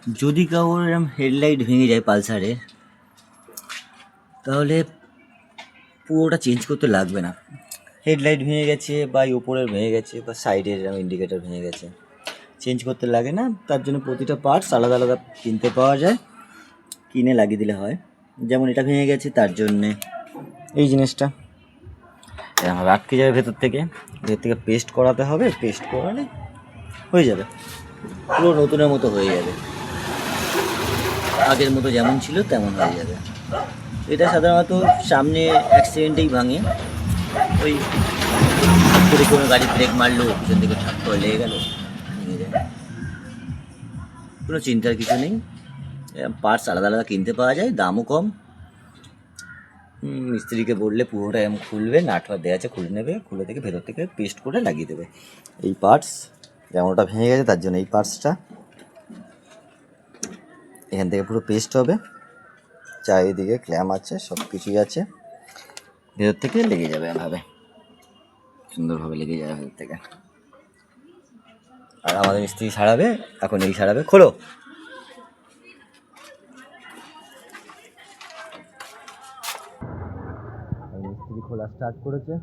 যদি কারোর এরকম হেডলাইট ভেঙে যায় পালসারে, তাহলে পুরোটা চেঞ্জ করতে লাগবে না। হেডলাইট ভেঙে গেছে বা ওপরের ভেঙে গেছে বা সাইডের ইন্ডিকেটার ভেঙে গেছে, চেঞ্জ করতে লাগে না। তার জন্য প্রতিটা পার্টস আলাদা আলাদা কিনতে পাওয়া যায়, কিনে লাগিয়ে দিলে হয়। যেমন এটা ভেঙে গেছে, তার জন্যে এই জিনিসটা এরকম আটকে যাবে ভেতর থেকে পেস্ট করাতে হবে। পেস্ট করালে হয়ে যাবে, পুরো নতুনের মতো হয়ে যাবে, আগের মতো যেমন ছিল তেমন হয়ে যাবে। এটা সাধারণত সামনে অ্যাক্সিডেন্টেই ভাঙে, ওই করে কোনো গাড়ি ব্রেক মারলো, পিছন থেকে ঠাক করে লেগে গেল, ভেঙে যায়। কোনো চিন্তার কিছু নেই, পার্টস আলাদা আলাদা কিনতে পাওয়া যায়, দামও কম। মিস্ত্রিকে বললে পুরোটা এরকম খুলবে, নাট দেওয়া আছে, খুলে নেবে, খুলে থেকে ভেতর থেকে পেস্ট করে লাগিয়ে দেবে। এই পার্টস যেমন ওটা ভেঙে গেছে, তার জন্য এই পার্টসটা এখান থেকে পুরো পেস্ট হবে, চারিদিকে ক্ল্যাম আছে, সব কিছুই আছে, ভেতর থেকে লেগে যাবে এভাবে, সুন্দরভাবে লেগে যাবে ভেতর থেকে। আর আমাদের মিস্ত্রি সারাবে, এখন এই সারাবে। খোলো। মিস্ত্রি খোলা স্টার্ট করেছে।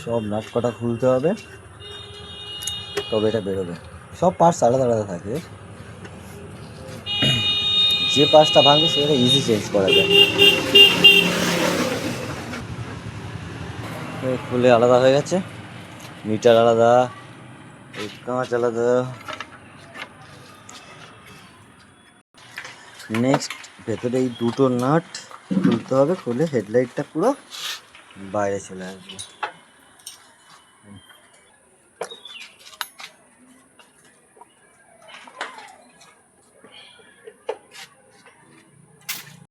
সব নাট কটা খুলতে হবে, তবে এটা বেরোবে। সব পার্টস আলাদা আলাদা থাকে, যে পার্টসটা ভাঙবে সেটা ইজি চেঞ্জ করা যায়। খুলে আলাদা হয়ে গেছে, মিটার আলাদা, কাঁচ আলাদা। নেক্সট ভেতরে এই দুটো নাট খুলতে হবে, খুলে হেডলাইটটা পুরো বাইরে চলে আসবে।